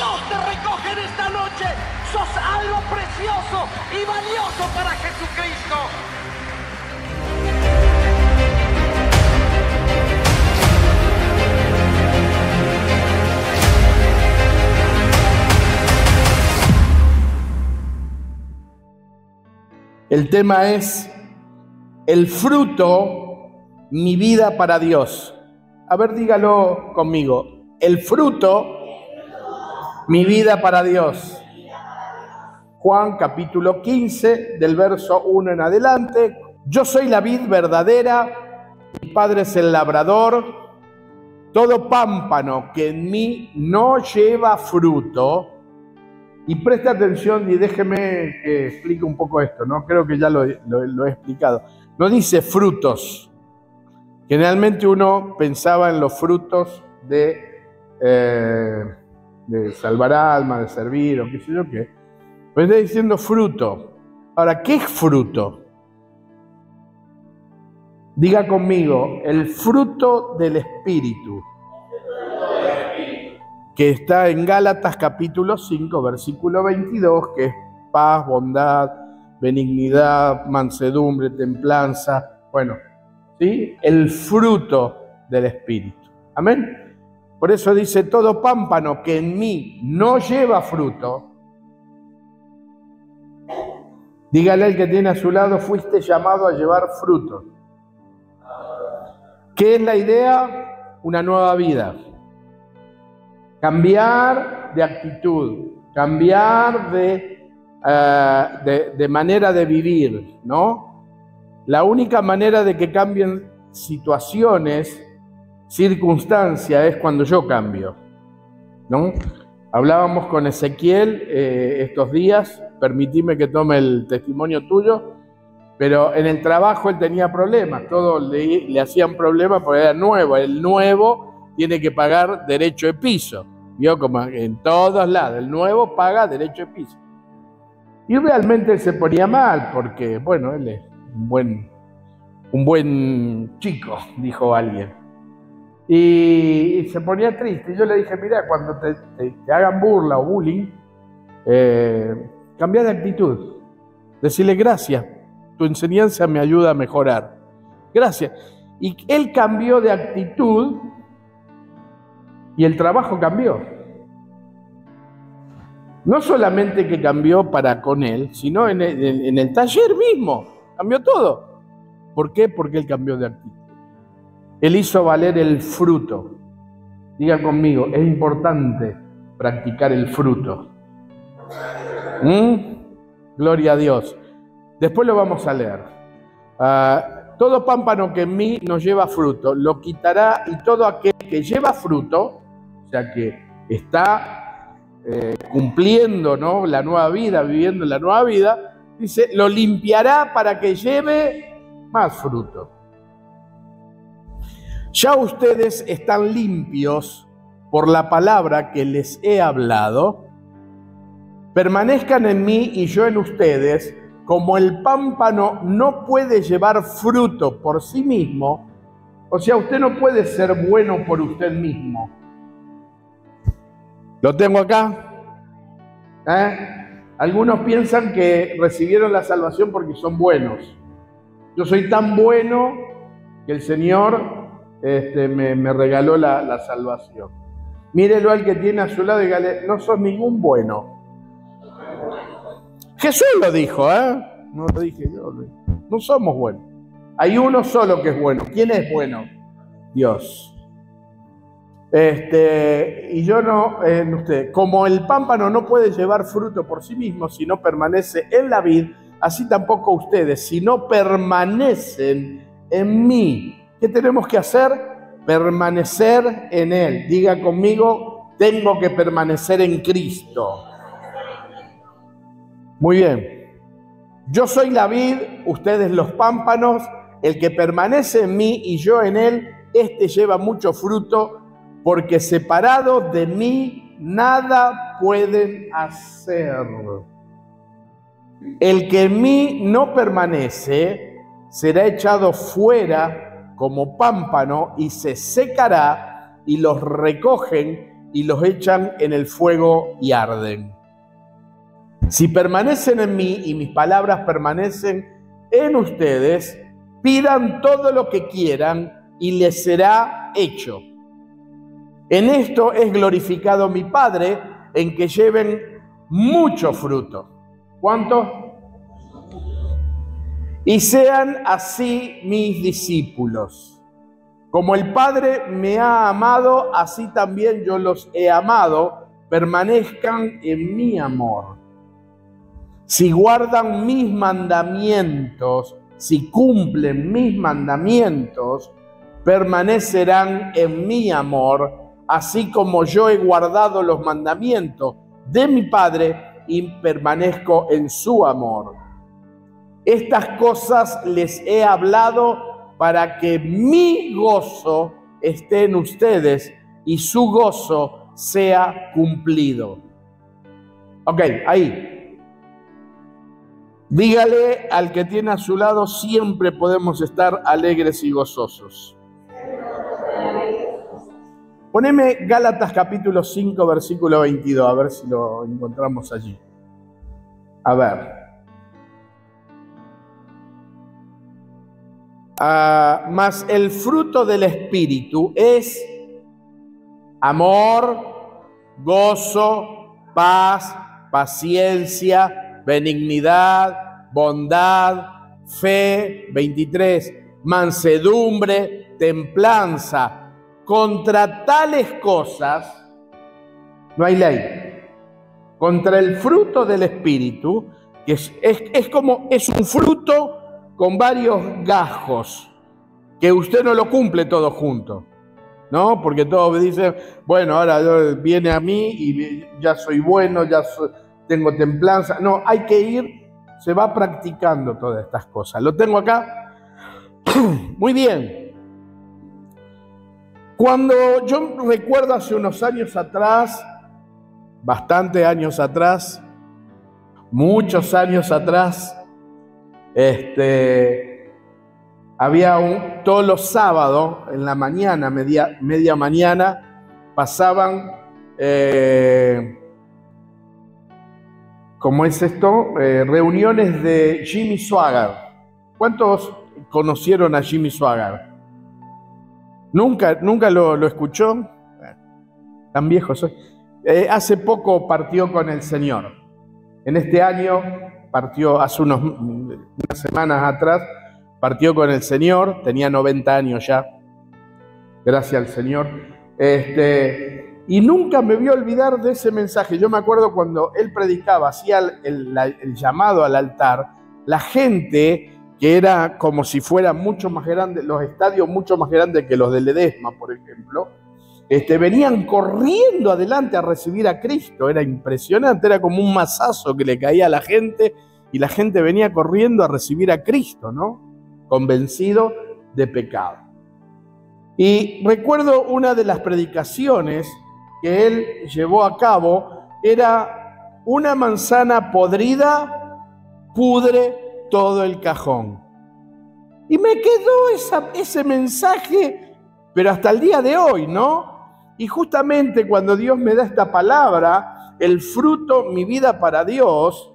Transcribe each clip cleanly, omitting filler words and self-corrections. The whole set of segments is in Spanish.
Dios te recoge en esta noche. Sos algo precioso y valioso para Jesucristo. El tema es el fruto, mi vida para Dios. A ver, dígalo conmigo. El fruto, mi vida para Dios. Juan capítulo 15, del verso 1 en adelante. Yo soy la vid verdadera, mi Padre es el labrador. Todo pámpano que en mí no lleva fruto. Y preste atención y déjeme que explique un poco esto, ¿no? Creo que ya lo he explicado. No dice frutos. Generalmente uno pensaba en los frutos de salvar alma, de servir o qué sé yo qué. Pero está diciendo fruto. Ahora, ¿qué es fruto? Diga conmigo, el fruto del Espíritu. Que está en Gálatas capítulo 5, versículo 22, que es paz, bondad, benignidad, mansedumbre, templanza. Bueno, ¿sí? El fruto del Espíritu. Amén. Por eso dice, todo pámpano que en mí no lleva fruto, dígale al que tiene a su lado, fuiste llamado a llevar fruto. ¿Qué es la idea? Una nueva vida. Cambiar de actitud, cambiar de manera de vivir, ¿no? La única manera de que cambien situaciones, circunstancias, es cuando yo cambio, ¿no? Hablábamos con Ezequiel estos días, permitime que tome el testimonio tuyo, pero en el trabajo él tenía problemas, todos le hacían problemas porque era nuevo, el nuevo tiene que pagar derecho de piso. Vio como en todos lados, el nuevo paga derecho de piso. Y realmente él se ponía mal porque, bueno, él es un buen chico, dijo alguien. Y se ponía triste. Y yo le dije, mira, cuando te hagan burla o bullying, cambia de actitud. Decirle gracias, tu enseñanza me ayuda a mejorar. Gracias. Y él cambió de actitud. Y el trabajo cambió. No solamente que cambió para con él, sino en el taller mismo. Cambió todo. ¿Por qué? Porque él cambió de actitud. Él hizo valer el fruto. Diga conmigo, es importante practicar el fruto. Gloria a Dios. Después lo vamos a leer. Todo pámpano que en mí no lleva fruto, lo quitará, y todo aquel que lleva fruto, o sea que está cumpliendo, ¿no?, la nueva vida, viviendo la nueva vida, dice, lo limpiará para que lleve más fruto. Ya ustedes están limpios por la palabra que les he hablado. Permanezcan en mí y yo en ustedes. Como el pámpano no puede llevar fruto por sí mismo, o sea, usted no puede ser bueno por usted mismo. ¿Lo tengo acá? Algunos piensan que recibieron la salvación porque son buenos. Yo soy tan bueno que el Señor me regaló la salvación. Mírelo al que tiene a su lado y dígale, no sos ningún bueno. Jesús lo dijo, no lo dije yo. No somos buenos. Hay uno solo que es bueno. ¿Quién es bueno? Dios. Y yo no, en usted. Como el pámpano no puede llevar fruto por sí mismo si no permanece en la vid, así tampoco ustedes, si no permanecen en mí. ¿Qué tenemos que hacer? Permanecer en Él. Diga conmigo, tengo que permanecer en Cristo. Muy bien. Yo soy la vid, ustedes los pámpanos. El que permanece en mí y yo en él, este lleva mucho fruto, porque separados de mí nada pueden hacer. El que en mí no permanece será echado fuera como pámpano y se secará, y los recogen y los echan en el fuego y arden. Si permanecen en mí y mis palabras permanecen en ustedes, pidan todo lo que quieran y les será hecho. En esto es glorificado mi Padre, en que lleven mucho fruto. ¿Cuánto? Y sean así mis discípulos. Como el Padre me ha amado, así también yo los he amado. Permanezcan en mi amor. Si guardan mis mandamientos, si cumplen mis mandamientos, permanecerán en mi amor, así como yo he guardado los mandamientos de mi Padre y permanezco en su amor. Estas cosas les he hablado para que mi gozo esté en ustedes y su gozo sea cumplido. Ok, ahí. Dígale al que tiene a su lado, siempre podemos estar alegres y gozosos. Poneme Gálatas capítulo 5, versículo 22, a ver si lo encontramos allí. A ver. Mas el fruto del Espíritu es amor, gozo, paz, paciencia, benignidad, bondad, fe, 23, mansedumbre, templanza. Contra tales cosas no hay ley. Contra el fruto del Espíritu, que es un fruto con varios gajos, que usted no lo cumple todo junto, ¿no? Porque todos dicen, bueno, ahora viene a mí y ya soy bueno, tengo templanza. No, hay que ir, se va practicando todas estas cosas. Lo tengo acá. Muy bien. Cuando yo recuerdo hace unos años atrás, bastantes años atrás, muchos años atrás, había todos los sábados en la mañana, media mañana, pasaban, ¿cómo es esto? Reuniones de Jimmy Swaggart. ¿Cuántos conocieron a Jimmy Swaggart? ¿Nunca lo escuchó? Tan viejo soy. Hace poco partió con el Señor. En este año partió, hace unas semanas atrás, partió con el Señor, tenía 90 años ya, gracias al Señor. Y nunca me voy a olvidar de ese mensaje. Yo me acuerdo cuando él predicaba, hacía el llamado al altar, la gente, que era como si fuera mucho más grande, los estadios mucho más grandes que los de Ledesma, por ejemplo, venían corriendo adelante a recibir a Cristo. Era impresionante, era como un mazazo que le caía a la gente y la gente venía corriendo a recibir a Cristo, ¿no? Convencido de pecado. Y recuerdo una de las predicaciones que él llevó a cabo, era: una manzana podrida pudre todo el cajón. Y me quedó ese mensaje, pero hasta el día de hoy, ¿no? Y justamente cuando Dios me da esta palabra, el fruto, mi vida para Dios,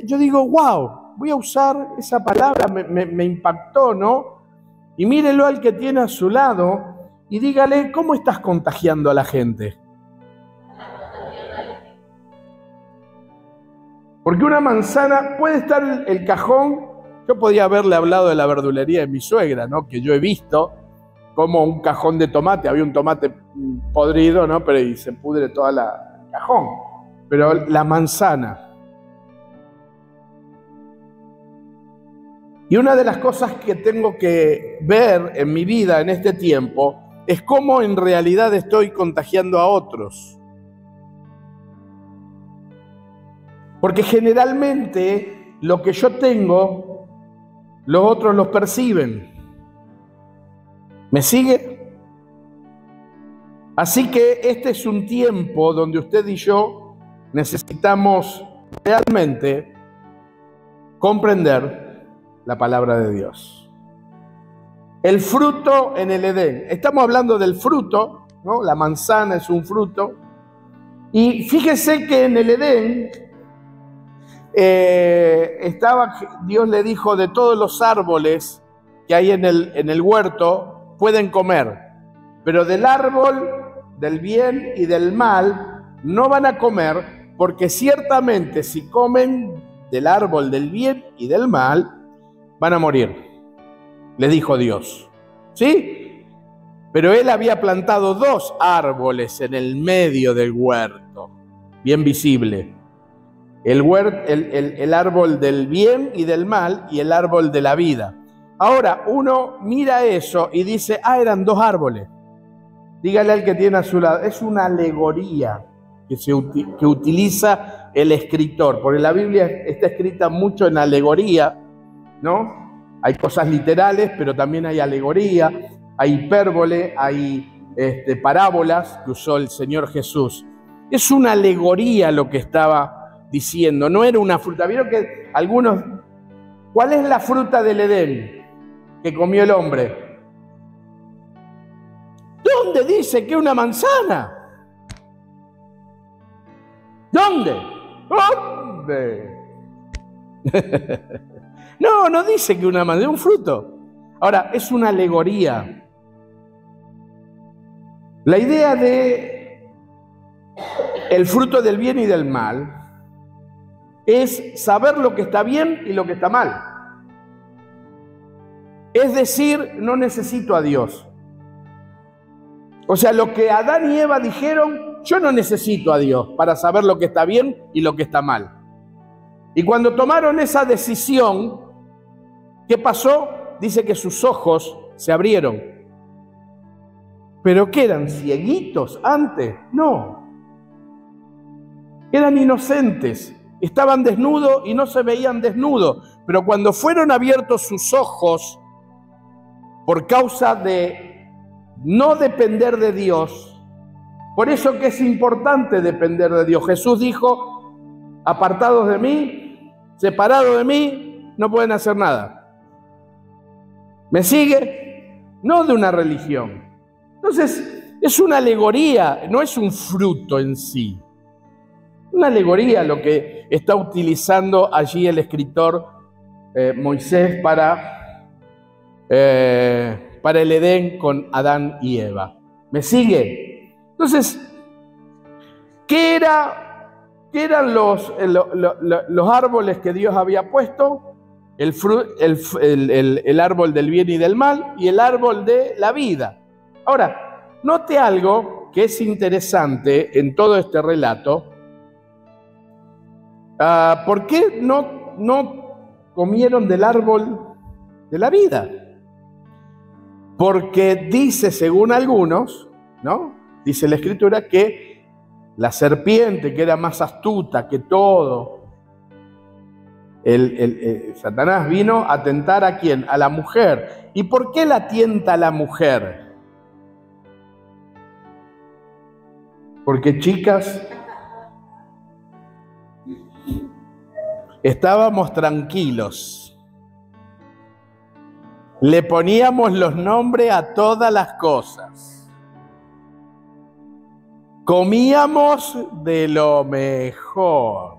yo digo, wow, voy a usar esa palabra, me impactó, ¿no? Y mírelo al que tiene a su lado y dígale, ¿cómo estás contagiando a la gente? Porque una manzana puede estar el cajón. Yo podía haberle hablado de la verdulería de mi suegra, ¿no? Que yo he visto como un cajón de tomate, había un tomate podrido, ¿no? Pero y se pudre toda el cajón. Pero la manzana. Y una de las cosas que tengo que ver en mi vida en este tiempo es cómo en realidad estoy contagiando a otros. Porque generalmente lo que yo tengo, los otros los perciben. ¿Me sigue? Así que este es un tiempo donde usted y yo necesitamos realmente comprender la palabra de Dios. El fruto en el Edén. Estamos hablando del fruto ¿no? La manzana es un fruto. Y fíjese que en el Edén Dios le dijo, de todos los árboles que hay en el huerto pueden comer, pero del árbol del bien y del mal no van a comer, porque ciertamente si comen del árbol del bien y del mal, van a morir, le dijo Dios. ¿Sí? Pero él había plantado 2 árboles en el medio del huerto, bien visible. El árbol del bien y del mal y el árbol de la vida. Ahora, uno mira eso y dice, eran 2 árboles. Dígale al que tiene a su lado, es una alegoría que utiliza el escritor, porque la Biblia está escrita mucho en alegoría, ¿no? Hay cosas literales, pero también hay alegoría, hay hipérbole, hay parábolas que usó el Señor Jesús. Es una alegoría lo que estaba diciendo, no era una fruta. ¿Vieron que algunos... ¿Cuál es la fruta del Edén que comió el hombre? ¿Dónde dice que una manzana? ¿Dónde? ¿Dónde? No dice que una manzana, es un fruto. Ahora, es una alegoría. La idea de el fruto del bien y del mal es saber lo que está bien y lo que está mal. Es decir, no necesito a Dios. O sea, lo que Adán y Eva dijeron, yo no necesito a Dios para saber lo que está bien y lo que está mal. Y cuando tomaron esa decisión, ¿qué pasó? Dice que sus ojos se abrieron. ¿Pero qué eran? ¿Cieguitos antes? No. Eran inocentes. Estaban desnudos y no se veían desnudos. Pero cuando fueron abiertos sus ojos, por causa de no depender de Dios, por eso que es importante depender de Dios. Jesús dijo, apartados de mí, separados de mí, no pueden hacer nada. ¿Me sigue? No de una religión. Entonces, es una alegoría, no es un fruto en sí. Una alegoría lo que está utilizando allí el escritor Moisés para el Edén con Adán y Eva. ¿Me sigue? Entonces, ¿qué eran los árboles que Dios había puesto? El árbol del bien y del mal y el árbol de la vida. Ahora, note algo que es interesante en todo este relato. ¿Por qué no comieron del árbol de la vida? Porque dice, según algunos, ¿no? Dice la Escritura que la serpiente, que era más astuta que todo, Satanás vino a tentar ¿a quién? A la mujer. ¿Y por qué la tienta a la mujer? Porque, chicas, estábamos tranquilos. Le poníamos los nombres a todas las cosas. Comíamos de lo mejor.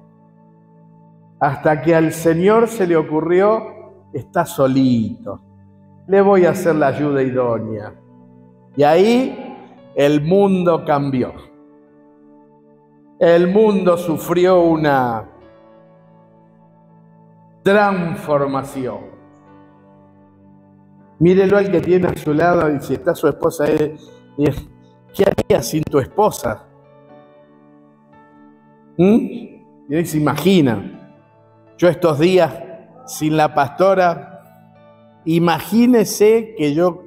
Hasta que al Señor se le ocurrió, está solito. Le voy a hacer la ayuda idónea. Y ahí el mundo cambió. El mundo sufrió una transformación. Mírelo al que tiene a su lado y si está su esposa, ¿qué harías sin tu esposa? Y él se imagina, yo estos días sin la pastora, imagínese que yo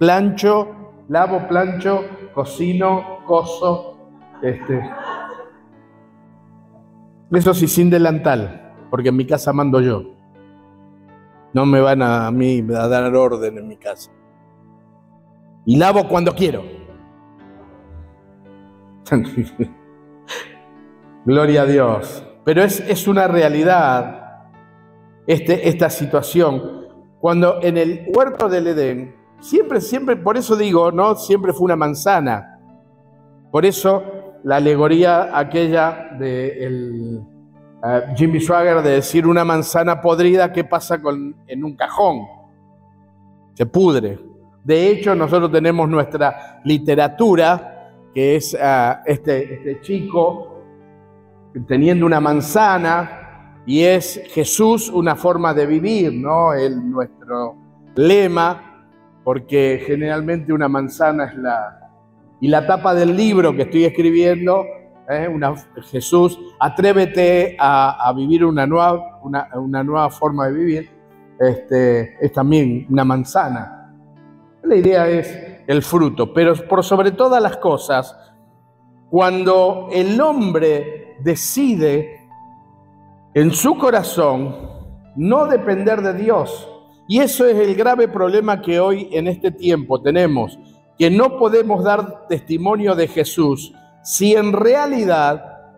lavo, plancho, cocino, coso, eso sí, sin delantal, porque en mi casa mando yo. No me van a mí a dar orden en mi casa. Y lavo cuando quiero. Gloria a Dios. Pero es una realidad esta situación. Cuando en el huerto del Edén siempre, por eso digo, ¿no? Siempre fue una manzana. Por eso la alegoría aquella de Jimmy Swaggart de decir una manzana podrida, ¿qué pasa en un cajón? Se pudre. De hecho, nosotros tenemos nuestra literatura, que es este chico teniendo una manzana, y es Jesús una forma de vivir, ¿no? Nuestro lema, porque generalmente una manzana es y la tapa del libro que estoy escribiendo, Jesús, atrévete a vivir una nueva forma de vivir, es también una manzana. La idea es el fruto, pero por sobre todas las cosas, cuando el hombre decide en su corazón no depender de Dios, y eso es el grave problema que hoy en este tiempo tenemos, que no podemos dar testimonio de Jesús si en realidad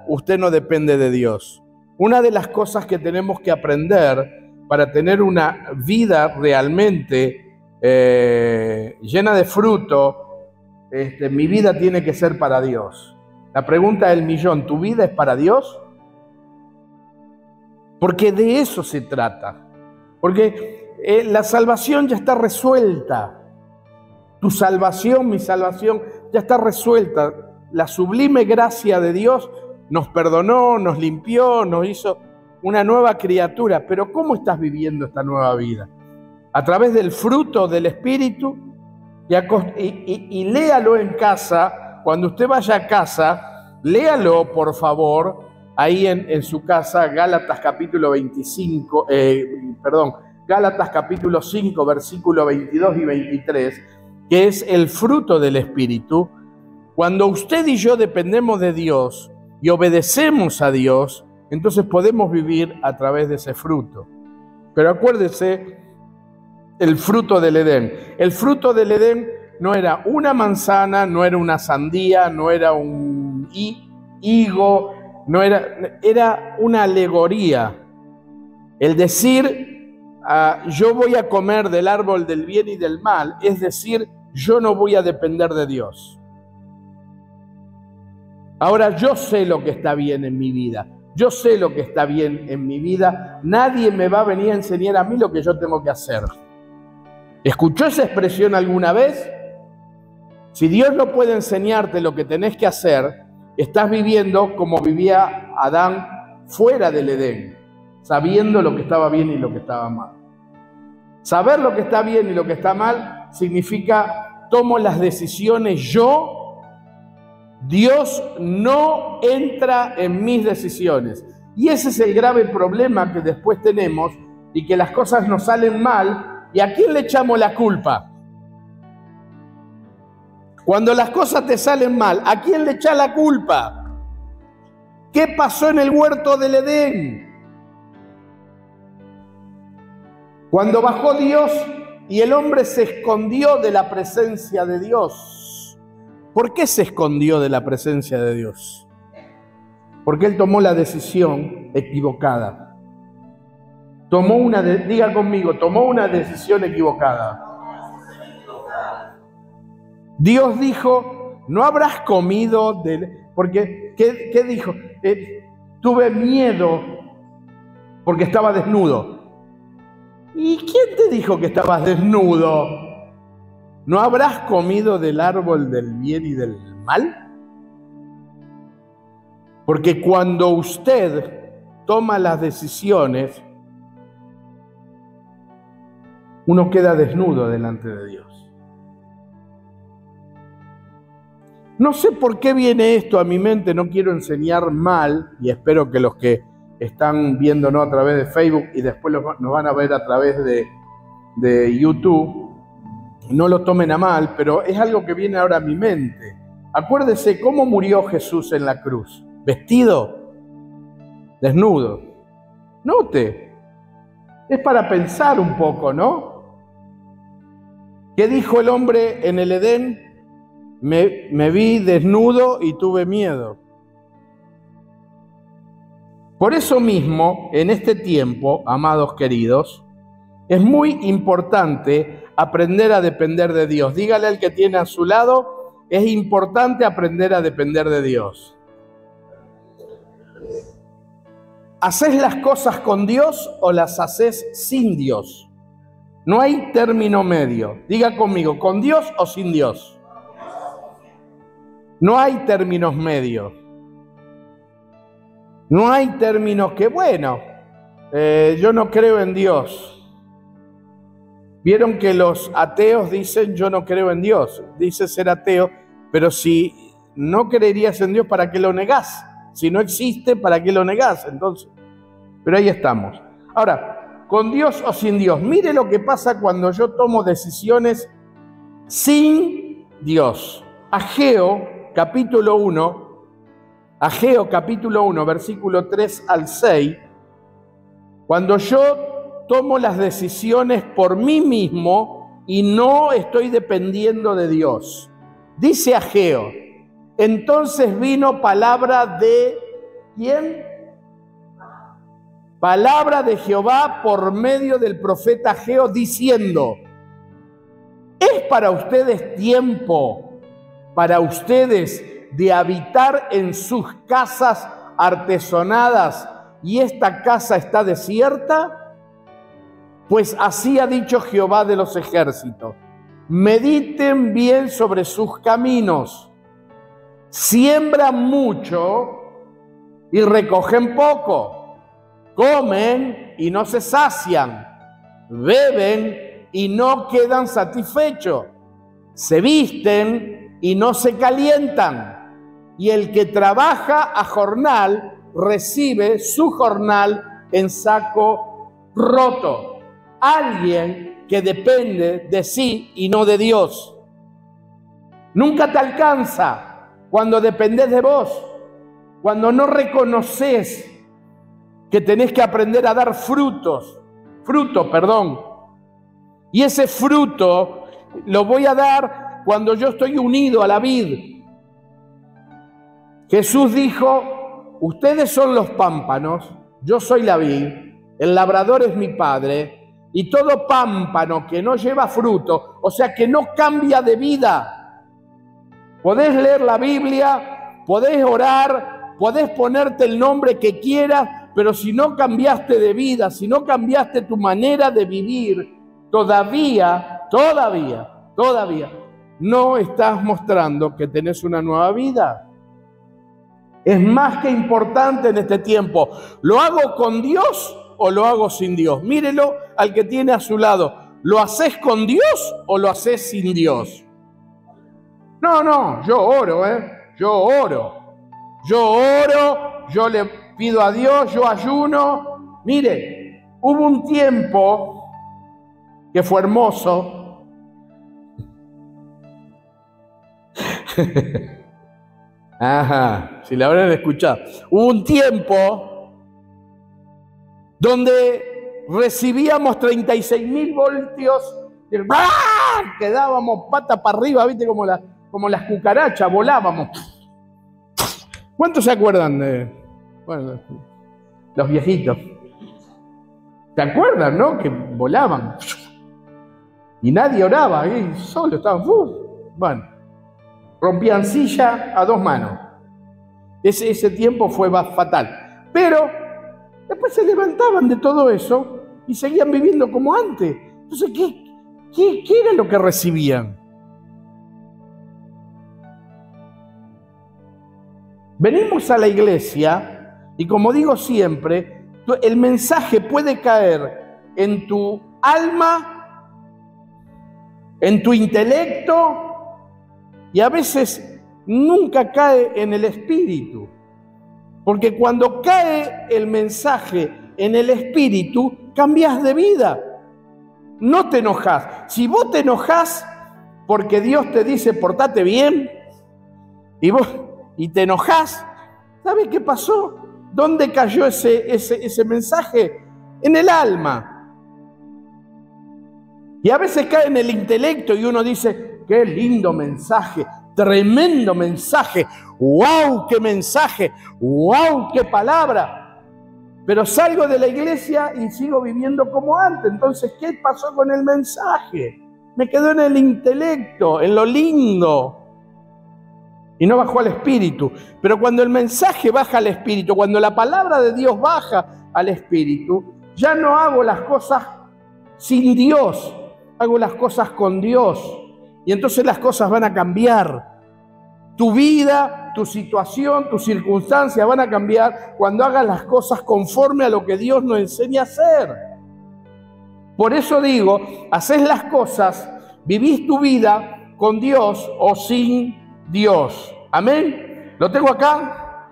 usted no depende de Dios. Una de las cosas que tenemos que aprender para tener una vida realmente llena de fruto, mi vida tiene que ser para Dios. La pregunta del millón, ¿tu vida es para Dios? Porque de eso se trata. Porque la salvación ya está resuelta. Tu salvación, mi salvación, ya está resuelta. La sublime gracia de Dios nos perdonó, nos limpió, nos hizo una nueva criatura. Pero ¿cómo estás viviendo esta nueva vida? A través del fruto del Espíritu. Y léalo en casa. Cuando usted vaya a casa, léalo, por favor, ahí en su casa, Gálatas capítulo 25, Gálatas capítulo 5, versículo 22 y 23, que es el fruto del Espíritu. Cuando usted y yo dependemos de Dios y obedecemos a Dios, entonces podemos vivir a través de ese fruto. Pero acuérdese, el fruto del Edén. El fruto del Edén no era una manzana, no era una sandía, no era un higo, era una alegoría. El decir, yo voy a comer del árbol del bien y del mal, es decir, yo no voy a depender de Dios. Ahora yo sé lo que está bien en mi vida. Yo sé lo que está bien en mi vida. Nadie me va a venir a enseñar a mí lo que yo tengo que hacer. ¿Escuchó esa expresión alguna vez? Si Dios no puede enseñarte lo que tenés que hacer, estás viviendo como vivía Adán fuera del Edén, sabiendo lo que estaba bien y lo que estaba mal. Saber lo que está bien y lo que está mal significa tomo las decisiones yo. Dios no entra en mis decisiones. Y ese es el grave problema que después tenemos y que las cosas nos salen mal. ¿Y a quién le echamos la culpa? Cuando las cosas te salen mal, ¿a quién le echas la culpa? ¿Qué pasó en el huerto del Edén? Cuando bajó Dios y el hombre se escondió de la presencia de Dios. ¿Por qué se escondió de la presencia de Dios? Porque él tomó la decisión equivocada. Diga conmigo, tomó una decisión equivocada. Dios dijo, no habrás comido porque, ¿qué dijo? Tuve miedo porque estaba desnudo. ¿Y quién te dijo que estabas desnudo? ¿No habrás comido del árbol del bien y del mal? Porque cuando usted toma las decisiones, uno queda desnudo delante de Dios. No sé por qué viene esto a mi mente, no quiero enseñar mal, y espero que los que están viéndonos a través de Facebook y después nos van a ver a través de YouTube, no lo tomen a mal, pero es algo que viene ahora a mi mente. Acuérdese cómo murió Jesús en la cruz, vestido, desnudo. Note, es para pensar un poco, ¿no? ¿Qué dijo el hombre en el Edén? Me vi desnudo y tuve miedo. Por eso mismo, en este tiempo, amados queridos, Es muy importante aprender a depender de Dios. Dígale al que tiene a su lado, es importante aprender a depender de Dios. ¿Haces las cosas con Dios o las haces sin Dios? No hay término medio. Diga conmigo, ¿con Dios o sin Dios? No hay términos medios. No hay términos que, bueno, yo no creo en Dios. Vieron que los ateos dicen, yo no creo en Dios. Dice ser ateo, pero si no creerías en Dios, ¿para qué lo negás? Si no existe, ¿para qué lo negás? Entonces, pero ahí estamos. Ahora, ¿con Dios o sin Dios? Mire lo que pasa cuando yo tomo decisiones sin Dios. Ageo, capítulo 1, versículo 3 al 6, cuando yo tomo las decisiones por mí mismo y no estoy dependiendo de Dios. Dice Ageo, entonces vino palabra de ¿quién? Palabra de Jehová por medio del profeta Ageo diciendo, ¿es para ustedes tiempo, para ustedes de habitar en sus casas artesonadas y esta casa está desierta? Pues así ha dicho Jehová de los ejércitos, mediten bien sobre sus caminos, siembran mucho y recogen poco, comen y no se sacian, beben y no quedan satisfechos, se visten y no se calientan, y el que trabaja a jornal recibe su jornal en saco roto. Alguien que depende de sí y no de Dios. Nunca te alcanza cuando dependes de vos, cuando no reconoces que tenés que aprender a dar fruto. Y ese fruto lo voy a dar cuando yo estoy unido a la vid. Jesús dijo, ustedes son los pámpanos, yo soy la vid, el labrador es mi Padre, y todo pámpano que no lleva fruto, o sea que no cambia de vida. Podés leer la Biblia, podés orar, podés ponerte el nombre que quieras, pero si no cambiaste de vida, si no cambiaste tu manera de vivir, todavía no estás mostrando que tenés una nueva vida. Es más que importante en este tiempo. ¿Lo hago con Dios o lo hago sin Dios? Mírelo al que tiene a su lado. ¿Lo haces con Dios o lo haces sin Dios? No, yo oro, yo le pido a Dios, yo ayuno. Mire, hubo un tiempo que fue hermoso. Ajá, si la habrán escuchado. Hubo un tiempo donde recibíamos 36.000 voltios, que dábamos pata para arriba, ¿viste? Como las cucarachas, volábamos. ¿Cuántos se acuerdan de los viejitos? ¿Se acuerdan, no? Que volaban. Y nadie oraba, ahí solo estaban. Bueno, rompían silla a dos manos. Ese tiempo fue fatal. Pero después se levantaban de todo eso y seguían viviendo como antes. Entonces, ¿qué era lo que recibían? Venimos a la iglesia y, como digo siempre, el mensaje puede caer en tu alma, en tu intelecto, y a veces nunca cae en el espíritu. Porque cuando cae el mensaje en el espíritu, cambias de vida. No te enojas. Si vos te enojas porque Dios te dice portate bien y te enojas, ¿sabes qué pasó? ¿Dónde cayó ese mensaje? En el alma. Y a veces cae en el intelecto y uno dice, qué lindo mensaje, tremendo mensaje, ¡wow, qué mensaje! ¡Wow, qué palabra! Pero salgo de la iglesia y sigo viviendo como antes. Entonces, ¿qué pasó con el mensaje? Me quedó en el intelecto, en lo lindo. Y no bajó al espíritu. Pero cuando el mensaje baja al espíritu, cuando la palabra de Dios baja al espíritu, ya no hago las cosas sin Dios, hago las cosas con Dios. Y entonces las cosas van a cambiar. Tu vida, tu situación, tus circunstancias van a cambiar cuando hagas las cosas conforme a lo que Dios nos enseña a hacer. Por eso digo, haces las cosas, vivís tu vida con Dios o sin Dios. Amén. ¿Lo tengo acá?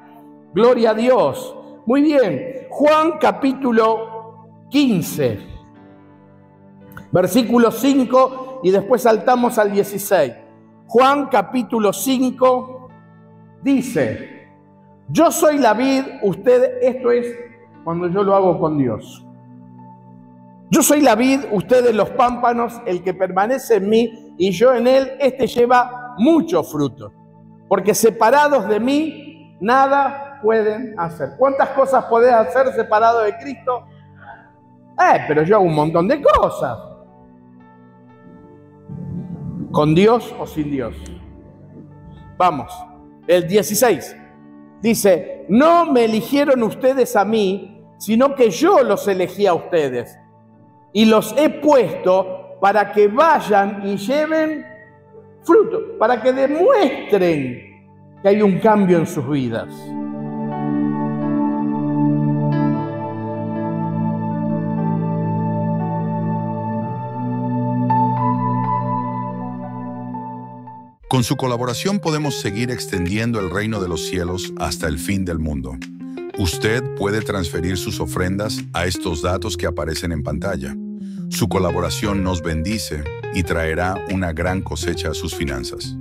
Gloria a Dios. Muy bien. Juan capítulo 15, versículo 5 y después saltamos al 16. Juan capítulo 5 dice, yo soy la vid, esto es cuando yo lo hago con Dios. Yo soy la vid, ustedes los pámpanos, el que permanece en mí y yo en él, este lleva mucho fruto. Porque separados de mí, nada pueden hacer. ¿Cuántas cosas podés hacer separado de Cristo? Pero yo hago un montón de cosas. ¿Con Dios o sin Dios? Vamos, el 16 dice, no me eligieron ustedes a mí, sino que yo los elegí a ustedes y los he puesto para que vayan y lleven fruto, para que demuestren que hay un cambio en sus vidas. Con su colaboración podemos seguir extendiendo el reino de los cielos hasta el fin del mundo. Usted puede transferir sus ofrendas a estos datos que aparecen en pantalla. Su colaboración nos bendice y traerá una gran cosecha a sus finanzas.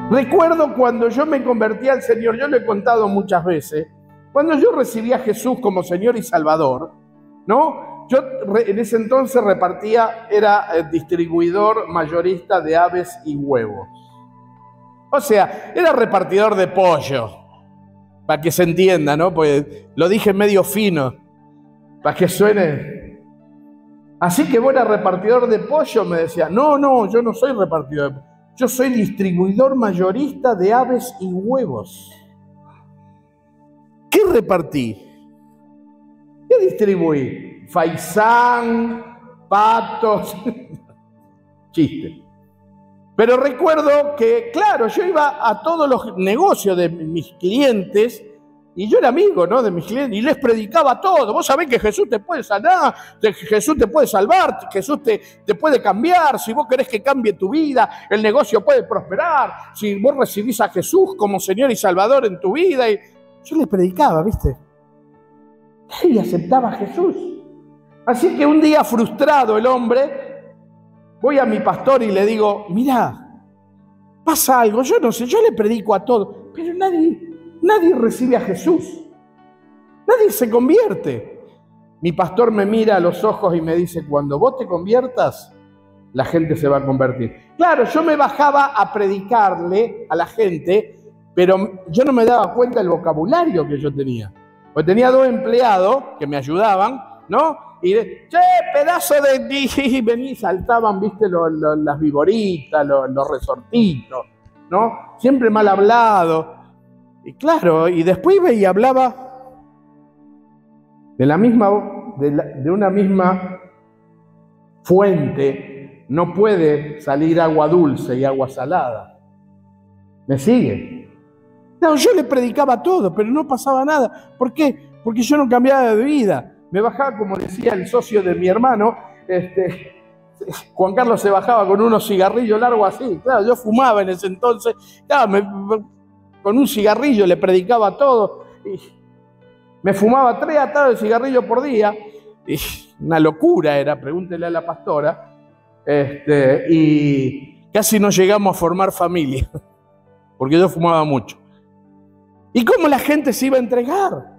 Recuerdo cuando yo me convertí al Señor, yo lo he contado muchas veces, cuando yo recibí a Jesús como Señor y Salvador, ¿no? Yo en ese entonces era distribuidor mayorista de aves y huevos. O sea, era repartidor de pollo, para que se entienda, ¿no? Pues lo dije medio fino, para que suene. Así que vos eras repartidor de pollo, me decía. No, yo no soy repartidor de pollo. Yo soy distribuidor mayorista de aves y huevos. ¿Qué repartí? ¿Qué distribuí? Faisán, patos, chiste. Pero recuerdo que, claro, yo iba a todos los negocios de mis clientes y yo era amigo, ¿no?, de mis clientes y les predicaba todo. Vos sabés que Jesús te puede sanar, Jesús te puede salvar, Jesús te puede cambiar. Si vos querés que cambie tu vida, el negocio puede prosperar. Si vos recibís a Jesús como Señor y Salvador en tu vida. Y yo les predicaba, ¿viste? Y aceptaba a Jesús. Así que un día, frustrado el hombre, voy a mi pastor y le digo, mirá, pasa algo, yo no sé, yo le predico a todos, pero nadie recibe a Jesús. Nadie se convierte. Mi pastor me mira a los ojos y me dice, cuando vos te conviertas, la gente se va a convertir. Claro, yo me bajaba a predicarle a la gente, pero yo no me daba cuenta del vocabulario que yo tenía. Porque tenía 2 empleados que me ayudaban, ¿no? Y che, pedazo de... Vení, saltaban, viste, las vigoritas, los resortitos, ¿no? Siempre mal hablado. Y claro, y después iba y hablaba de una misma fuente. No puede salir agua dulce y agua salada. ¿Me sigue? No, yo le predicaba todo, pero no pasaba nada. ¿Por qué? Porque yo no cambiaba de vida. Me bajaba, como decía el socio de mi hermano, Juan Carlos se bajaba con unos cigarrillos largos así. Claro, yo fumaba en ese entonces. Claro, con un cigarrillo le predicaba todo. Y me fumaba 3 atados de cigarrillo por día. Y una locura era, pregúntele a la pastora, y casi no llegamos a formar familia, porque yo fumaba mucho. ¿Y cómo la gente se iba a entregar?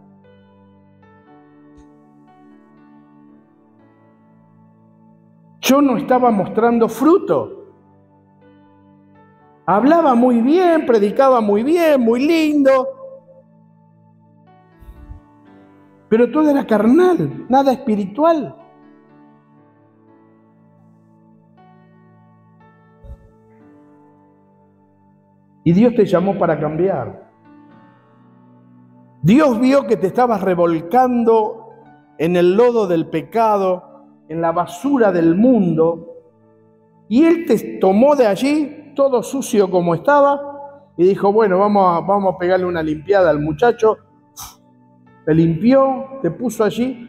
Yo no estaba mostrando fruto. Hablaba muy bien, predicaba muy bien, muy lindo, pero todo era carnal, nada espiritual. Y Dios te llamó para cambiar. Dios vio que te estabas revolcando en el lodo del pecado, en la basura del mundo, y Él te tomó de allí, todo sucio como estaba, y dijo, bueno, vamos a pegarle una limpiada al muchacho. Te limpió, te puso allí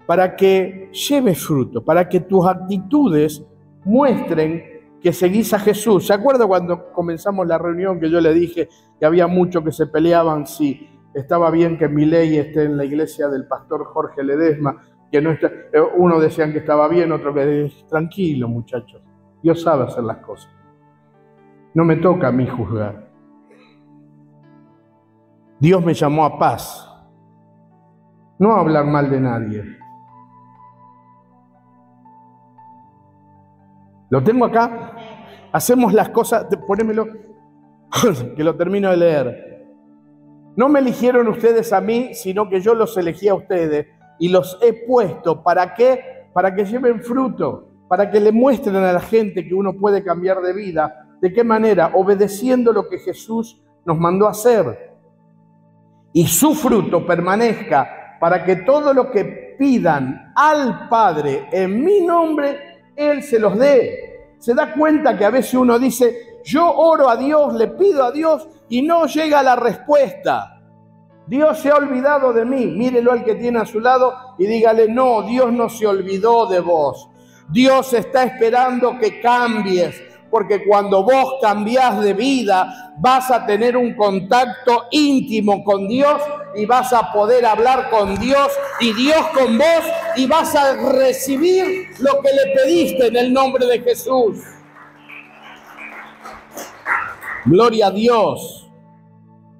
para que lleves fruto, para que tus actitudes muestren que seguís a Jesús. ¿Se acuerda cuando comenzamos la reunión que yo le dije que había muchos que se peleaban si estaba bien que Milei esté en la iglesia del pastor Jorge Ledesma, que no está? Uno decían que estaba bien, otro que tranquilo, muchachos, Dios sabe hacer las cosas. No me toca a mí juzgar. Dios me llamó a paz, no a hablar mal de nadie. ¿Lo tengo acá? Hacemos las cosas, ponémelo, que lo termino de leer. No me eligieron ustedes a mí, sino que yo los elegí a ustedes y los he puesto. ¿Para qué? Para que lleven fruto, para que le muestren a la gente que uno puede cambiar de vida. ¿De qué manera? Obedeciendo lo que Jesús nos mandó a hacer. Y su fruto permanezca, para que todo lo que pidan al Padre en mi nombre, Él se los dé. Se da cuenta que a veces uno dice, yo oro a Dios, le pido a Dios y no llega la respuesta. Dios se ha olvidado de mí. Mírelo al que tiene a su lado y dígale, no, Dios no se olvidó de vos. Dios está esperando que cambies, porque cuando vos cambiás de vida, vas a tener un contacto íntimo con Dios y vas a poder hablar con Dios y Dios con vos y vas a recibir lo que le pediste en el nombre de Jesús. Gloria a Dios.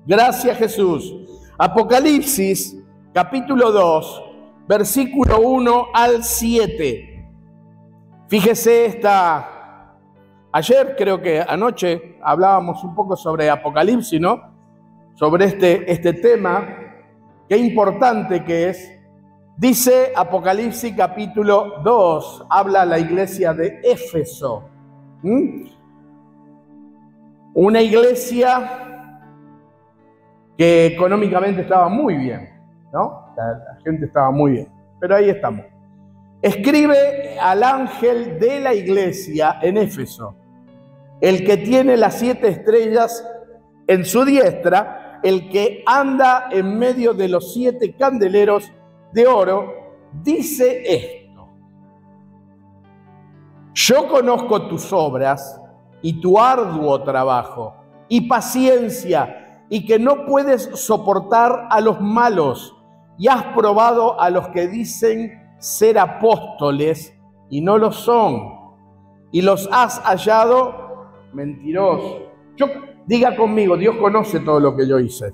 Gracias, Jesús. Apocalipsis, capítulo 2, versículo 1 al 7. Fíjese ayer, creo que anoche, hablábamos un poco sobre Apocalipsis, ¿no? Sobre este tema, qué importante que es. Dice Apocalipsis capítulo 2, habla la iglesia de Éfeso. Una iglesia que económicamente estaba muy bien, ¿no? La gente estaba muy bien, pero ahí estamos. Escribe al ángel de la iglesia en Éfeso, el que tiene las 7 estrellas en su diestra, el que anda en medio de los 7 candeleros de oro, dice esto: yo conozco tus obras y tu arduo trabajo y paciencia, y que no puedes soportar a los malos, y has probado a los que dicen ser apóstoles y no lo son, y los has hallado mentirosos. Diga conmigo, Dios conoce todo lo que yo hice.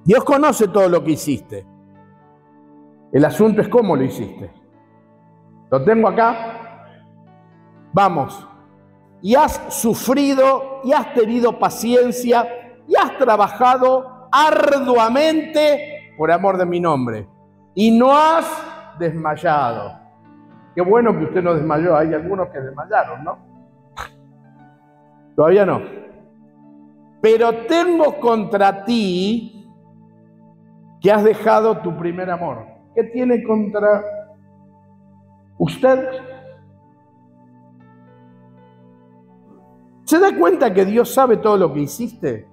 Dios conoce todo lo que hiciste. El asunto es cómo lo hiciste. ¿Lo tengo acá? Vamos. Y has sufrido, y has tenido paciencia, y has trabajado arduamente por amor de mi nombre. Y no has desmayado. Qué bueno que usted no desmayó. Hay algunos que desmayaron, ¿no? Todavía no. Pero tengo contra ti que has dejado tu primer amor. ¿Qué tiene contra usted? ¿Se da cuenta que Dios sabe todo lo que hiciste?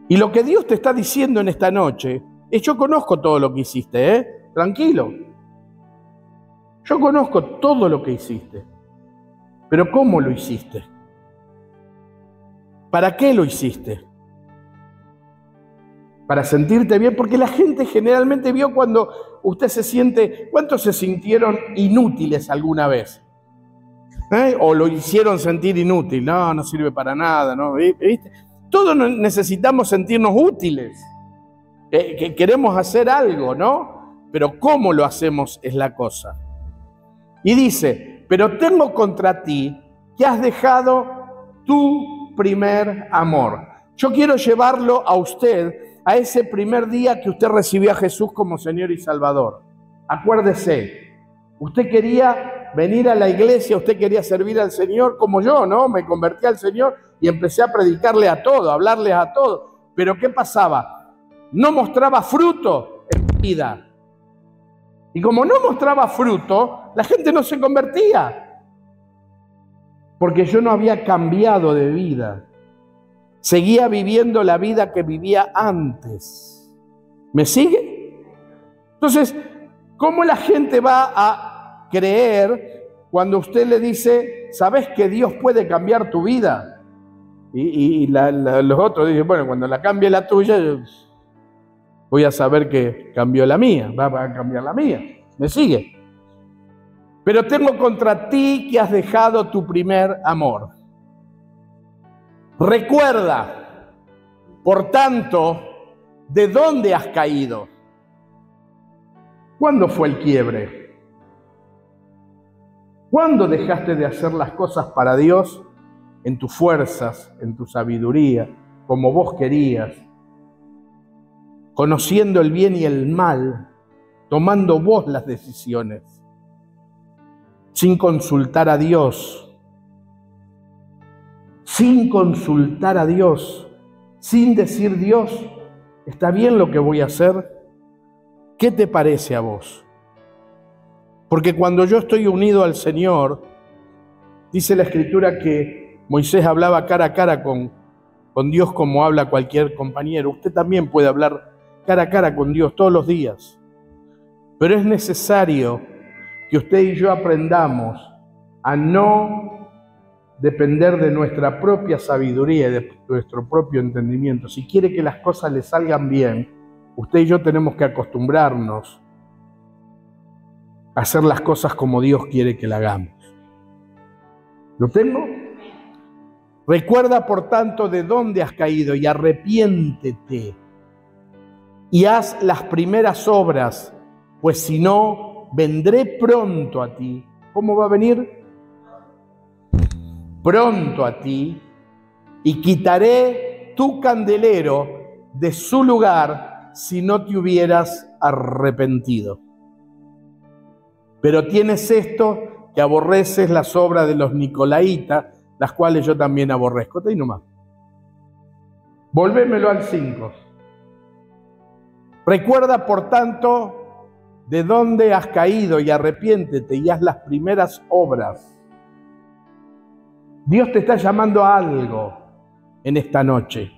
Y lo que Dios te está diciendo en esta noche es: yo conozco todo lo que hiciste, ¿eh? Tranquilo. Yo conozco todo lo que hiciste. Pero ¿cómo lo hiciste? ¿Para qué lo hiciste? para sentirte bien, porque la gente generalmente vio cuando usted se siente, ¿cuántos se sintieron inútiles alguna vez? O lo hicieron sentir inútil, no sirve para nada, ¿no? ¿Viste? Todos necesitamos sentirnos útiles, que queremos hacer algo, ¿no? Pero cómo lo hacemos es la cosa. Y dice, pero tengo contra ti que has dejado tu primer amor. Yo quiero llevarlo a usted a ese primer día que usted recibió a Jesús como Señor y Salvador. Acuérdese, usted quería venir a la iglesia, usted quería servir al Señor como yo, ¿no? Me convertí al Señor y empecé a predicarle a todo, a hablarles a todo. Pero ¿qué pasaba? No mostraba fruto en mi vida. Y como no mostraba fruto, la gente no se convertía. Porque yo no había cambiado de vida. Seguía viviendo la vida que vivía antes. ¿Me sigue? Entonces, ¿cómo la gente va a creer cuando usted le dice, ¿sabes que Dios puede cambiar tu vida? Y los otros dicen, bueno, cuando la cambie la tuya, yo voy a saber que cambió la mía, va a cambiar la mía. ¿Me sigue? Pero tengo contra ti que has dejado tu primer amor. Recuerda, por tanto, ¿de dónde has caído? ¿Cuándo fue el quiebre? ¿Cuándo dejaste de hacer las cosas para Dios en tus fuerzas, en tu sabiduría, como vos querías, conociendo el bien y el mal, tomando vos las decisiones, sin consultar a Dios, sin decir, Dios, ¿está bien lo que voy a hacer? ¿Qué te parece a vos? Porque cuando yo estoy unido al Señor, dice la Escritura que Moisés hablaba cara a cara con Dios como habla cualquier compañero. Usted también puede hablar cara a cara con Dios todos los días. Pero es necesario que usted y yo aprendamos a no depender de nuestra propia sabiduría y de nuestro propio entendimiento. Si quiere que las cosas le salgan bien, usted y yo tenemos que acostumbrarnos a hacer las cosas como Dios quiere que las hagamos. ¿Lo tengo? Recuerda, por tanto, de dónde has caído y arrepiéntete y haz las primeras obras, pues si no, vendré pronto a ti. ¿Cómo va a venir? Pronto a ti, y quitaré tu candelero de su lugar si no te hubieras arrepentido. Pero tienes esto, que aborreces las obras de los nicolaitas, las cuales yo también aborrezco. Te nomás. Volvémelo al 5. Recuerda, por tanto, de dónde has caído y arrepiéntete y haz las primeras obras. Dios te está llamando a algo en esta noche.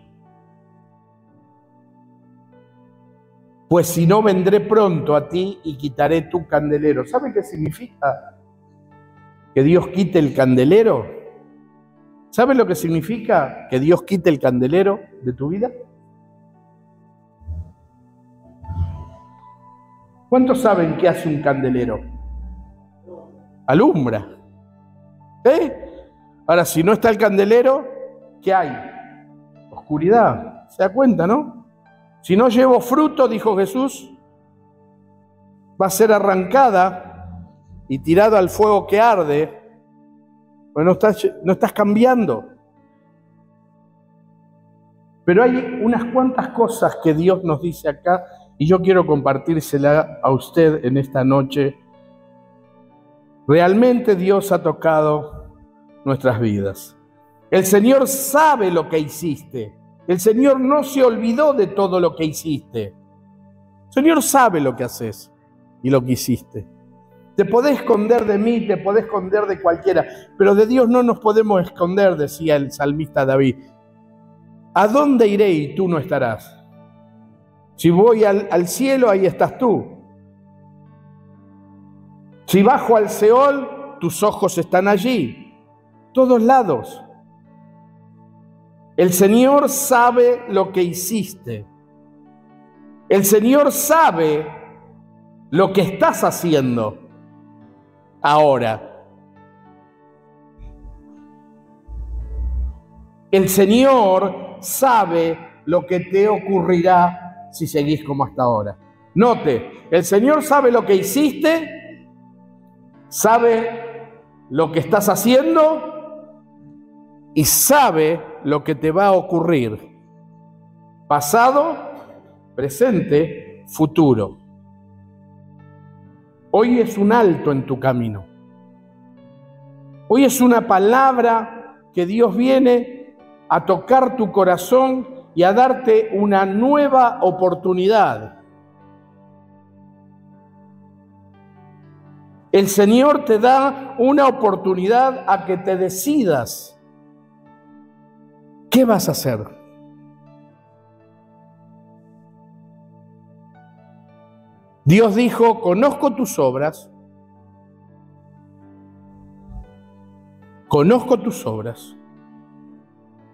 Pues si no, vendré pronto a ti y quitaré tu candelero. ¿Sabe qué significa que Dios quite el candelero? ¿Sabe lo que significa que Dios quite el candelero de tu vida? ¿Cuántos saben qué hace un candelero? Alumbra. Ahora, si no está el candelero, ¿qué hay? Oscuridad. ¿Se da cuenta, no? Si no llevo fruto, dijo Jesús, va a ser arrancada y tirada al fuego que arde. Bueno, no estás cambiando. Pero hay unas cuantas cosas que Dios nos dice acá y yo quiero compartírsela a usted en esta noche. Realmente Dios ha tocado nuestras vidas. El Señor sabe lo que hiciste. El Señor no se olvidó de todo lo que hiciste. El Señor sabe lo que haces y lo que hiciste. Te podés esconder de mí, te podés esconder de cualquiera, pero de Dios no nos podemos esconder, decía el salmista David. ¿A dónde iré y tú no estarás? Si voy al cielo, ahí estás tú. Si bajo al Seol, tus ojos están allí. Todos lados. El Señor sabe lo que hiciste. El Señor sabe lo que estás haciendo ahora. El Señor sabe lo que te ocurrirá si seguís como hasta ahora. Note, el Señor sabe lo que hiciste, sabe lo que estás haciendo y sabe lo que te va a ocurrir. Pasado, presente, futuro. Hoy es un alto en tu camino. Hoy es una palabra que Dios viene a tocar tu corazón y a darte una nueva oportunidad. El Señor te da una oportunidad a que te decidas. ¿Qué vas a hacer? Dios dijo, conozco tus obras,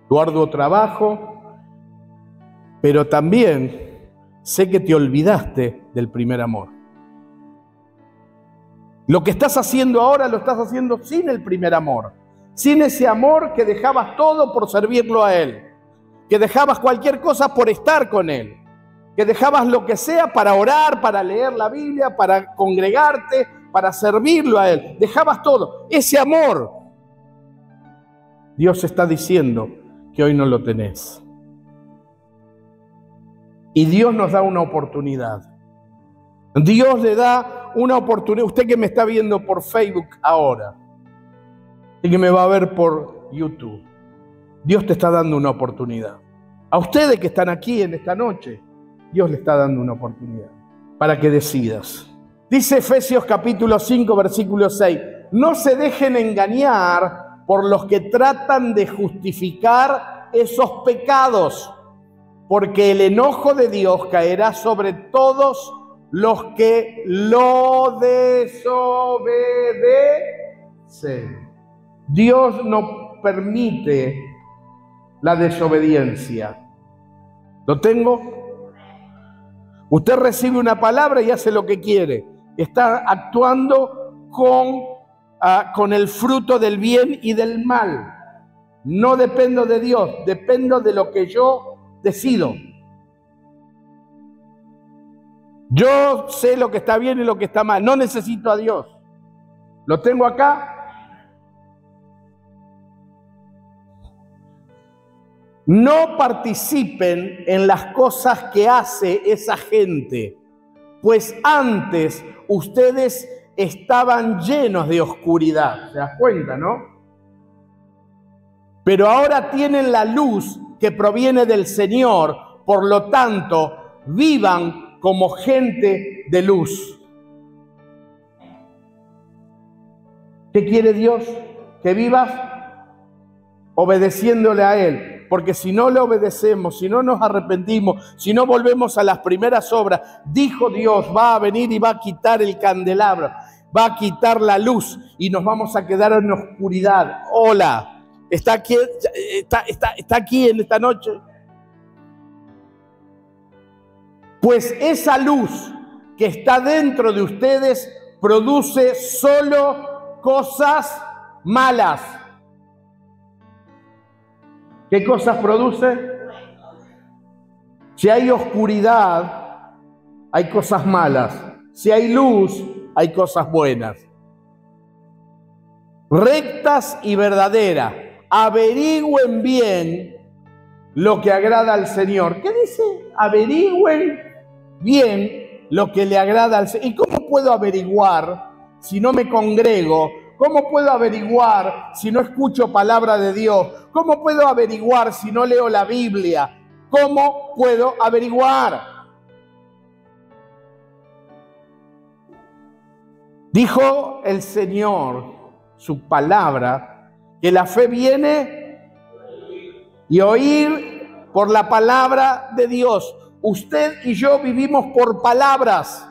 tu arduo trabajo, pero también sé que te olvidaste del primer amor. Lo que estás haciendo ahora lo estás haciendo sin el primer amor, sin ese amor que dejabas todo por servirlo a Él, que dejabas cualquier cosa por estar con Él, que dejabas lo que sea para orar, para leer la Biblia, para congregarte, para servirlo a Él. Dejabas todo. Ese amor, Dios está diciendo que hoy no lo tenés. Y Dios nos da una oportunidad. Dios le da una oportunidad. Usted que me está viendo por Facebook ahora y que me va a ver por YouTube, Dios te está dando una oportunidad. A ustedes que están aquí en esta noche, Dios le está dando una oportunidad para que decidas. Dice Efesios capítulo 5, versículo 6. No se dejen engañar por los que tratan de justificar esos pecados, porque el enojo de Dios caerá sobre todos los que lo desobedecen. Dios no permite la desobediencia. ¿Lo tengo? Usted recibe una palabra y hace lo que quiere. Está actuando con el fruto del bien y del mal. No dependo de Dios, dependo de lo que yo decido. Yo sé lo que está bien y lo que está mal. No necesito a Dios. Lo tengo acá. No participen en las cosas que hace esa gente, pues antes ustedes estaban llenos de oscuridad. ¿Se das cuenta, no? Pero ahora tienen la luz que proviene del Señor, por lo tanto, vivan como gente de luz. ¿Qué quiere Dios? Que vivas obedeciéndole a Él. Porque si no le obedecemos, si no nos arrepentimos, si no volvemos a las primeras obras, dijo Dios, va a venir y va a quitar el candelabro, va a quitar la luz y nos vamos a quedar en oscuridad. Hola, ¿está aquí en esta noche? Pues esa luz que está dentro de ustedes produce solo cosas malas. ¿Qué cosas produce? Si hay oscuridad, hay cosas malas. Si hay luz, hay cosas buenas. Rectas y verdaderas. Averigüen bien lo que agrada al Señor. ¿Qué dice? Averigüen bien lo que le agrada al Señor. ¿Y cómo puedo averiguar si no me congrego? ¿Cómo puedo averiguar si no escucho palabra de Dios? ¿Cómo puedo averiguar si no leo la Biblia? ¿Cómo puedo averiguar? Dijo el Señor, su palabra, que la fe viene y oír por la palabra de Dios. Usted y yo vivimos por palabras.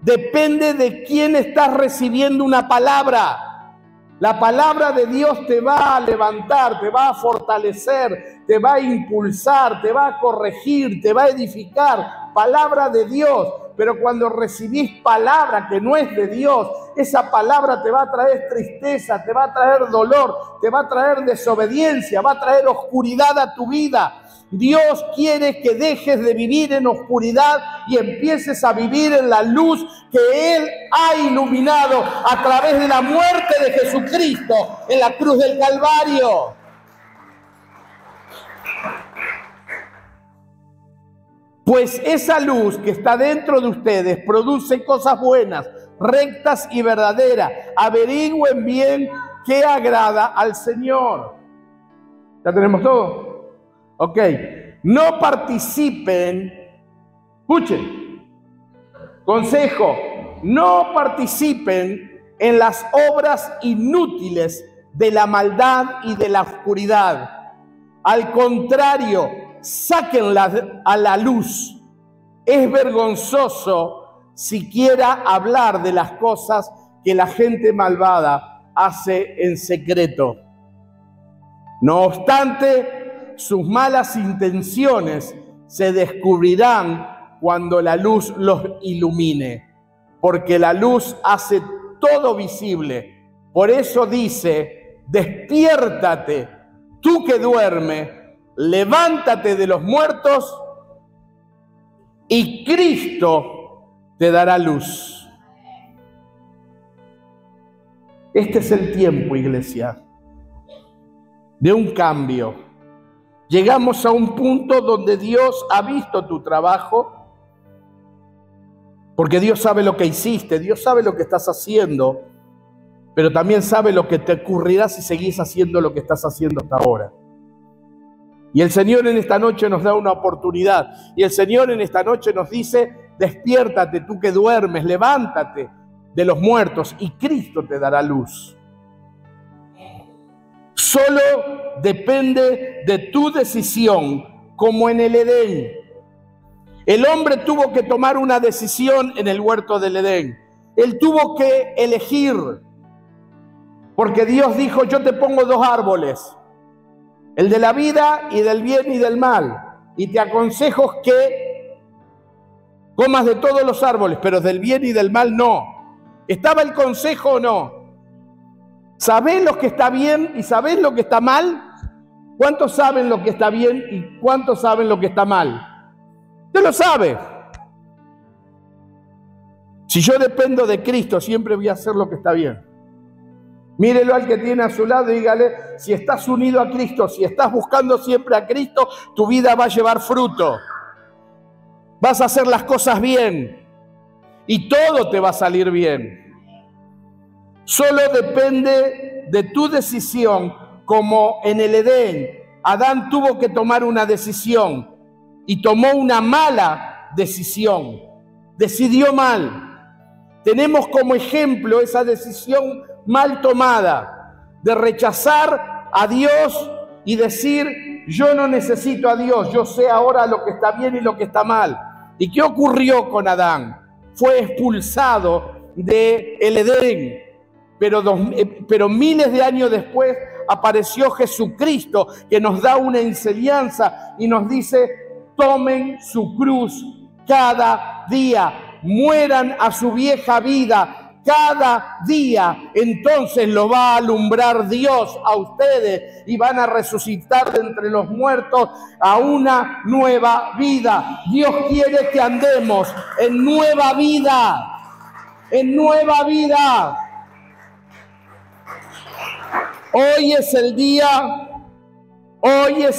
Depende de quién está recibiendo una palabra. La palabra de Dios te va a levantar, te va a fortalecer, te va a impulsar, te va a corregir, te va a edificar. Palabra de Dios. Pero cuando recibís palabra que no es de Dios, esa palabra te va a traer tristeza, te va a traer dolor, te va a traer desobediencia, va a traer oscuridad a tu vida. Dios quiere que dejes de vivir en oscuridad y empieces a vivir en la luz que Él ha iluminado a través de la muerte de Jesucristo en la cruz del Calvario. Pues esa luz que está dentro de ustedes produce cosas buenas, rectas y verdaderas. Averigüen bien qué agrada al Señor. ¿Ya tenemos todo? Ok. No participen, escuchen, consejo, no participen en las obras inútiles de la maldad y de la oscuridad. Al contrario, sáquenla a la luz. Es vergonzoso siquiera hablar de las cosas que la gente malvada hace en secreto. No obstante, sus malas intenciones se descubrirán cuando la luz los ilumine, porque la luz hace todo visible. Por eso dice, despiértate, tú que duermes, levántate de los muertos y Cristo te dará luz. Este es el tiempo, iglesia, de un cambio. Llegamos a un punto donde Dios ha visto tu trabajo, porque Dios sabe lo que hiciste, Dios sabe lo que estás haciendo, pero también sabe lo que te ocurrirá si seguís haciendo lo que estás haciendo hasta ahora. Y el Señor en esta noche nos da una oportunidad. Y el Señor en esta noche nos dice, despiértate tú que duermes, levántate de los muertos y Cristo te dará luz. Solo depende de tu decisión, como en el Edén. El hombre tuvo que tomar una decisión en el huerto del Edén. Él tuvo que elegir, porque Dios dijo, yo te pongo dos árboles, el de la vida y del bien y del mal, y te aconsejo que comas de todos los árboles, pero del bien y del mal no. ¿Estaba el consejo o no? ¿Sabés lo que está bien y sabés lo que está mal? ¿Cuántos saben lo que está bien y cuántos saben lo que está mal? Usted lo sabe. Si yo dependo de Cristo, siempre voy a hacer lo que está bien. Mírelo al que tiene a su lado y dígale, si estás unido a Cristo, si estás buscando siempre a Cristo, tu vida va a llevar fruto. Vas a hacer las cosas bien y todo te va a salir bien. Solo depende de tu decisión, como en el Edén. Adán tuvo que tomar una decisión y tomó una mala decisión. Decidió mal. Tenemos como ejemplo esa decisión mal tomada de rechazar a Dios y decir, yo no necesito a Dios, yo sé ahora lo que está bien y lo que está mal. ¿Y qué ocurrió con Adán? Fue expulsado del Edén. Pero miles de años después apareció Jesucristo, que nos da una enseñanza y nos dice, tomen su cruz cada día, mueran a su vieja vida cada día, entonces lo va a alumbrar Dios a ustedes y van a resucitar de entre los muertos a una nueva vida. Dios quiere que andemos en nueva vida, en nueva vida. Hoy es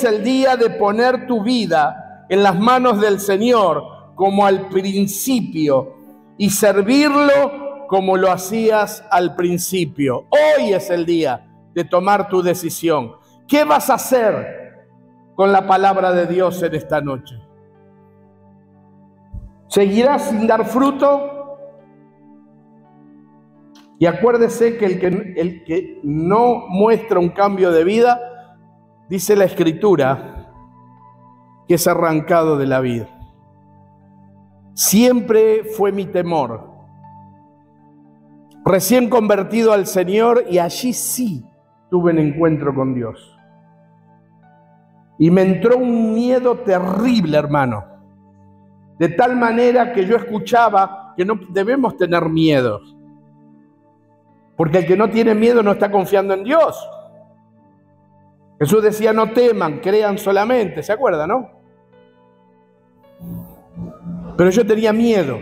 el día de poner tu vida en las manos del Señor como al principio y servirlo como lo hacías al principio. Hoy es el día de tomar tu decisión. ¿Qué vas a hacer con la palabra de Dios en esta noche? ¿Seguirás sin dar fruto? Y acuérdese que el que no muestra un cambio de vida, dice la Escritura, que es arrancado de la vida. Siempre fue mi temor recién convertido al Señor, y allí sí tuve un encuentro con Dios. Y me entró un miedo terrible, hermano. De tal manera que yo escuchaba que no debemos tener miedo. Porque el que no tiene miedo no está confiando en Dios. Jesús decía, no teman, crean solamente. ¿Se acuerdan, no? Pero yo tenía miedo.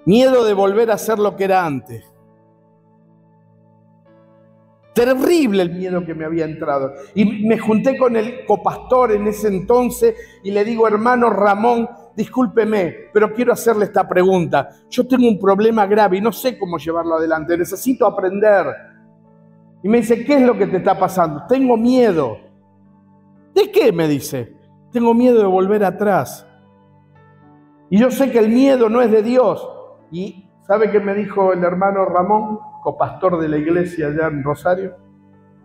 Miedo de volver a ser lo que era antes. Terrible el miedo que me había entrado. Y me junté con el copastor en ese entonces y le digo, hermano Ramón, discúlpeme, pero quiero hacerle esta pregunta. Yo tengo un problema grave y no sé cómo llevarlo adelante. Necesito aprender. Y me dice, ¿qué es lo que te está pasando? Tengo miedo. ¿De qué? Me dice. Tengo miedo de volver atrás. Y yo sé que el miedo no es de Dios. Y ¿sabe qué me dijo el hermano Ramón, copastor de la iglesia allá en Rosario?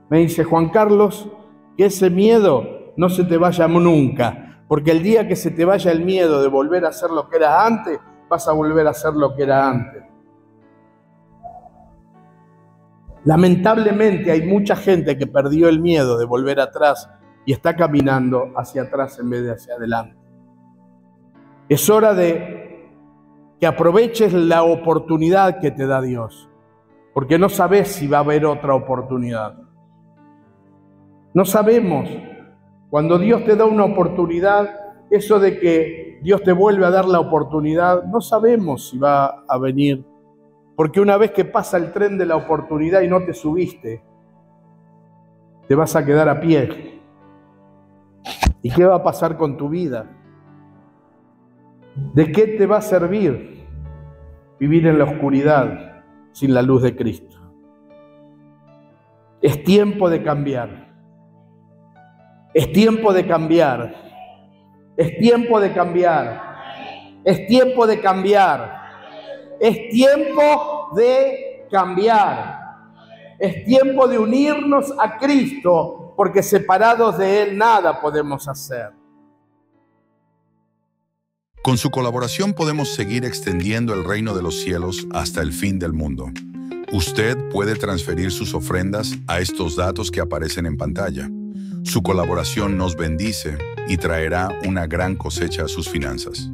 Me dice, Juan Carlos, que ese miedo no se te vaya nunca, porque el día que se te vaya el miedo de volver a ser lo que eras antes, vas a volver a ser lo que era antes. Lamentablemente hay mucha gente que perdió el miedo de volver atrás y está caminando hacia atrás en vez de hacia adelante. Es hora de que aproveches la oportunidad que te da Dios, porque no sabes si va a haber otra oportunidad. No sabemos. Cuando Dios te da una oportunidad, eso de que Dios te vuelve a dar la oportunidad, no sabemos si va a venir. Porque una vez que pasa el tren de la oportunidad y no te subiste, te vas a quedar a pie. ¿Y qué va a pasar con tu vida? ¿De qué te va a servir vivir en la oscuridad sin la luz de Cristo? Es tiempo de cambiar. Es tiempo de cambiar. Es tiempo de cambiar. Es tiempo de cambiar. Es tiempo de cambiar. Es tiempo de unirnos a Cristo, porque separados de Él nada podemos hacer. Con su colaboración podemos seguir extendiendo el reino de los cielos hasta el fin del mundo. Usted puede transferir sus ofrendas a estos datos que aparecen en pantalla. Su colaboración nos bendice y traerá una gran cosecha a sus finanzas.